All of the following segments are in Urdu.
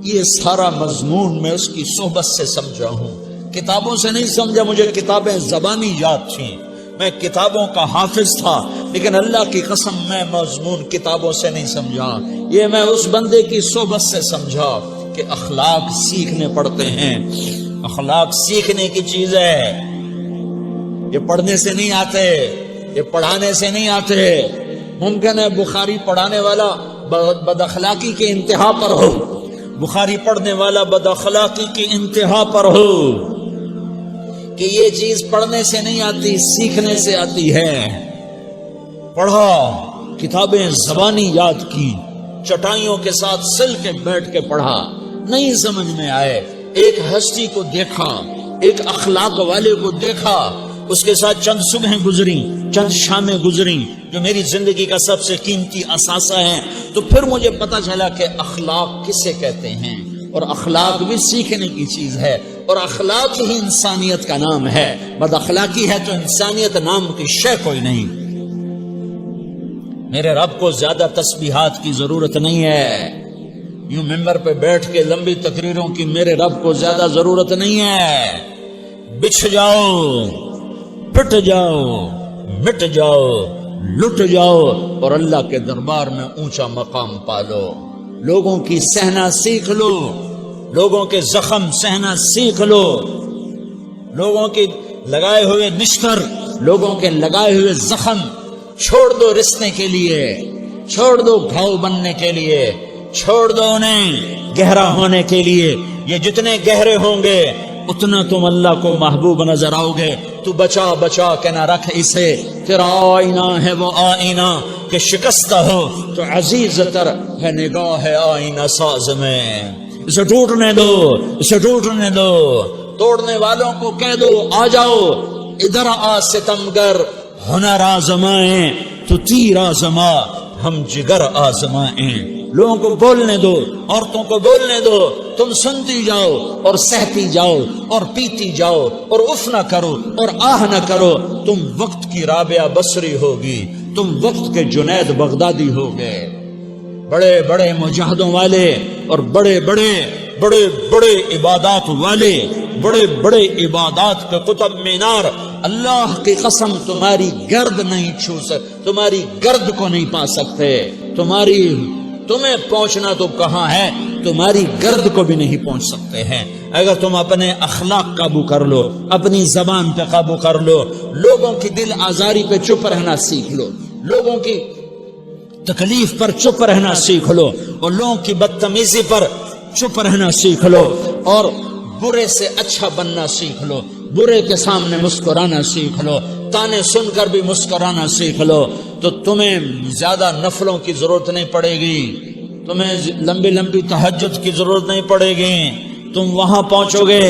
یہ سارا مضمون میں اس کی صحبت سے سمجھا ہوں، کتابوں سے نہیں سمجھا۔ مجھے کتابیں زبانی یاد تھیں، میں کتابوں کا حافظ تھا، لیکن اللہ کی قسم میں مضمون کتابوں سے نہیں سمجھا، یہ میں اس بندے کی صحبت سے سمجھا کہ اخلاق سیکھنے پڑتے ہیں۔ اخلاق سیکھنے کی چیز ہے، یہ پڑھنے سے نہیں آتے، یہ پڑھانے سے نہیں آتے۔ ممکن ہے بخاری پڑھانے والا بد اخلاقی کے انتہا پر ہو، بخاری پڑھنے والا بد اخلاقی کی انتہا پر ہو، کہ یہ چیز پڑھنے سے نہیں آتی، سیکھنے سے آتی ہے۔ پڑھا، کتابیں زبانی یاد کی، چٹائیوں کے ساتھ سل کے بیٹھ کے پڑھا، نہیں سمجھ میں آئے، ایک ہستی کو دیکھا، ایک اخلاق والے کو دیکھا، اس کے ساتھ چند صبحیں گزری، چند شامیں گزری جو میری زندگی کا سب سے قیمتی اثاثہ ہے، تو پھر مجھے پتا چلا کہ اخلاق کسے کہتے ہیں، اور اخلاق بھی سیکھنے کی چیز ہے، اور اخلاق ہی انسانیت کا نام ہے۔ بد اخلاقی ہے تو انسانیت نام کی شے کوئی نہیں۔ میرے رب کو زیادہ تسبیحات کی ضرورت نہیں ہے، یوں ممبر پہ بیٹھ کے لمبی تقریروں کی میرے رب کو زیادہ ضرورت نہیں ہے۔ بچھ جاؤ، پٹ جاؤ، مٹ جاؤ، لٹ جاؤ، اور اللہ کے دربار میں اونچا مقام پالو۔ لوگوں کی سہنا سیکھ لو، لوگوں کے زخم سہنا سیکھ لو، لوگوں کے لگائے ہوئے نشتر، لوگوں کے لگائے ہوئے زخم چھوڑ دو رسنے کے لیے، چھوڑ دو گھاؤ بننے کے لیے، چھوڑ دو انہیں گہرا ہونے کے لیے۔ یہ جتنے گہرے ہوں گے اتنا تم اللہ کو محبوب نظر آؤ گے۔ تو بچا بچا کے نہ رکھ اسے، تیرا آئینہ ہے وہ آئینہ کہ شکستہ ہو تو عزیز تر ہے نگاہ آئینہ ساز میں۔ اسے ٹوٹنے دو، اسے ٹوٹنے دو، توڑنے والوں کو کہہ دو آ جاؤ ادھر آ ستمگر، ہنر آزمائیں تو تیر آزما، ہم جگر آزمائیں۔ لوگوں کو بولنے دو، عورتوں کو بولنے دو، تم سنتی جاؤ اور سہتی جاؤ اور پیتی جاؤ اور اف نہ کرو اور آہ نہ کرو۔ تم وقت کی رابعہ بصری ہوگی، تم وقت کے جنید بغدادی ہوگے۔ بڑے بڑے مجاہدوں والے اور بڑے بڑے بڑے بڑے عبادات والے، بڑے بڑے عبادات کے قطب مینار، اللہ کی قسم تمہاری گرد نہیں چھو سکتے، تمہاری گرد کو نہیں پا سکتے۔ تمہیں پہنچنا تو کہاں ہے، تمہاری گرد کو بھی نہیں پہنچ سکتے ہیں۔ اگر تم اپنے اخلاق قابو کر لو، اپنی زبان پہ قابو کر لو، لوگوں کی دل آزاری پہ چپ رہنا سیکھ لو، لوگوں کی تکلیف پر چپ رہنا سیکھ لو، اور لوگوں کی بدتمیزی پر چپ رہنا سیکھ لو، اور برے سے اچھا بننا سیکھ لو، برے کے سامنے مسکرانا سیکھ لو، تانے سن کر بھی مسکرانا سیکھ لو، تو تمہیں زیادہ نفلوں کی ضرورت نہیں پڑے گی، تمہیں لمبی لمبی تہجد کی ضرورت نہیں پڑے گی۔ تم وہاں پہنچو گے،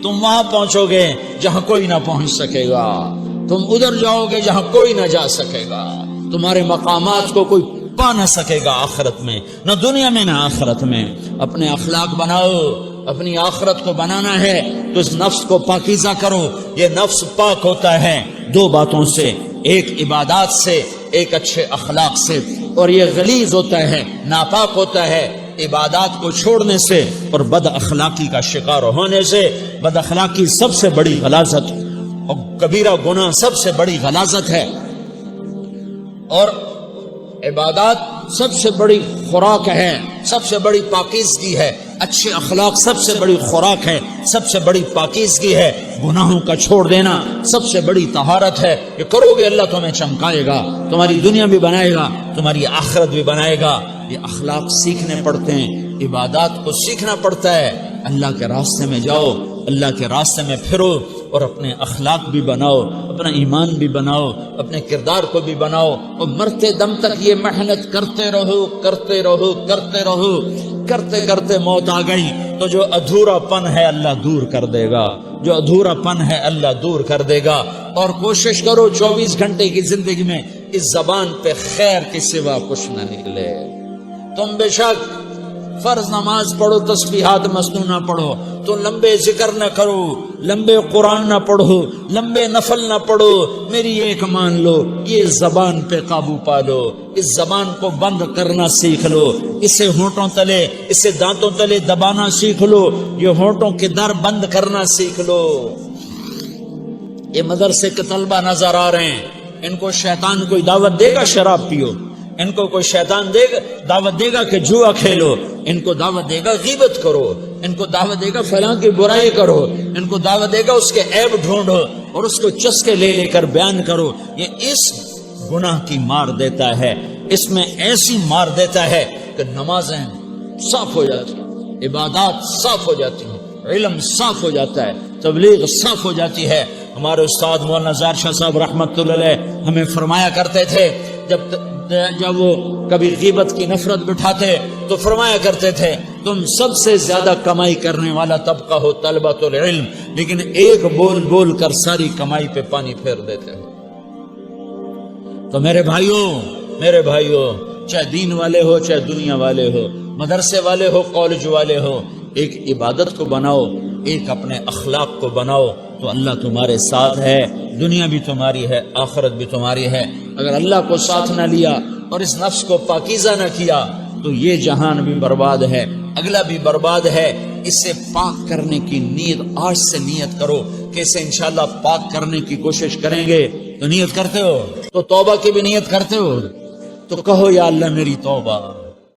تم وہاں پہنچو گے جہاں کوئی نہ پہنچ سکے گا، تم ادھر جاؤ گے جہاں کوئی نہ جا سکے گا، تمہارے مقامات کو کوئی پا نہ سکے گا آخرت میں، نہ دنیا میں نہ آخرت میں۔ اپنے اخلاق بناؤ، اپنی آخرت کو بنانا ہے تو اس نفس کو پاکیزہ کرو۔ یہ نفس پاک ہوتا ہے دو باتوں سے، ایک عبادات سے، ایک اچھے اخلاق سے، اور یہ غلیظ ہوتا ہے، ناپاک ہوتا ہے عبادات کو چھوڑنے سے اور بد اخلاقی کا شکار ہونے سے۔ بد اخلاقی سب سے بڑی غلاظت اور کبیرہ گناہ سب سے بڑی غلاظت ہے، اور عبادات سب سے بڑی خوراک ہے، سب سے بڑی پاکیزگی ہے۔ اچھے اخلاق سب سے بڑی خوراک ہے، سب سے بڑی پاکیزگی ہے۔ گناہوں کا چھوڑ دینا سب سے بڑی طہارت ہے۔ یہ کرو گے اللہ تمہیں چمکائے گا، تمہاری دنیا بھی بنائے گا، تمہاری آخرت بھی بنائے گا۔ یہ اخلاق سیکھنے پڑتے ہیں، عبادات کو سیکھنا پڑتا ہے۔ اللہ کے راستے میں جاؤ، اللہ کے راستے میں پھرو، اور اپنے اخلاق بھی بناؤ، اپنا ایمان بھی بناؤ، اپنے کردار کو بھی بناؤ، اور مرتے دم تک یہ محنت کرتے رہو، کرتے رہو، کرتے رہو۔ کرتے کرتے موت آ گئی تو جو ادھورا پن ہے اللہ دور کر دے گا، جو ادھورا پن ہے اللہ دور کر دے گا۔ اور کوشش کرو 24 گھنٹے کی زندگی میں اس زبان پہ خیر کے سوا کچھ نہ نکلے۔ تم بے شک فرض نماز پڑھو تسبیحات مسنونہ پڑھو تو لمبے ذکر نہ کرو، لمبے قرآن نہ پڑھو، لمبے نفل نہ پڑھو، میری ایک مان لو، یہ زبان پہ قابو پالو، اس زبان کو بند کرنا سیکھ لو، اسے ہونٹوں تلے، اسے دانتوں تلے دبانا سیکھ لو، یہ ہونٹوں کے در بند کرنا سیکھ لو۔ یہ مدرسے کے طلبہ نظر آ رہے ہیں، ان کو شیطان کوئی دعوت دے گا شراب پیو، ان کو کوئی شیطان دعوت دے گا کہ جوا کھیلو، ان کو دعوت دے گا غیبت کرو، ان کو دعوت دے گا فلاں کی برائی کرو، ان کو دعوت دے گا اس کے عیب ڈھونڈو اور اس کو چسکے لے لے کر بیان کرو۔ یہ اس گناہ کی مار دیتا ہے، اس میں ایسی مار دیتا ہے کہ نمازیں صاف ہو جاتی ہیں، عبادات صاف ہو جاتی ہیں، علم صاف ہو جاتا ہے، تبلیغ صاف ہو جاتی ہے۔ ہمارے استاد مولانا ظاہر شاہ صاحب رحمۃ اللہ علیہ ہمیں فرمایا کرتے تھے، جب وہ کبھی غیبت کی نفرت بٹھاتے تو فرمایا کرتے تھے تم سب سے زیادہ کمائی کرنے والا طبقہ ہو طلبۃ العلم، لیکن ایک بول بول کر ساری کمائی پہ پانی پھیر دیتے ہو۔ تو میرے بھائیوں چاہے دین والے ہو چاہے دنیا والے ہو، مدرسے والے ہو کالج والے ہو، ایک عبادت کو بناؤ، ایک اپنے اخلاق کو بناؤ تو اللہ تمہارے ساتھ ہے، دنیا بھی تمہاری ہے، آخرت بھی تمہاری ہے۔ اگر اللہ کو ساتھ نہ لیا اور اس نفس کو پاکیزہ نہ کیا تو یہ جہان بھی برباد ہے، اگلا بھی برباد ہے۔ اسے پاک کرنے کی نیت آج سے نیت کرو کہ اسے انشاءاللہ پاک کرنے کی کوشش کریں گے۔ تو نیت کرتے ہو تو توبہ کی بھی نیت کرتے ہو تو کہو یا اللہ میری توبہ،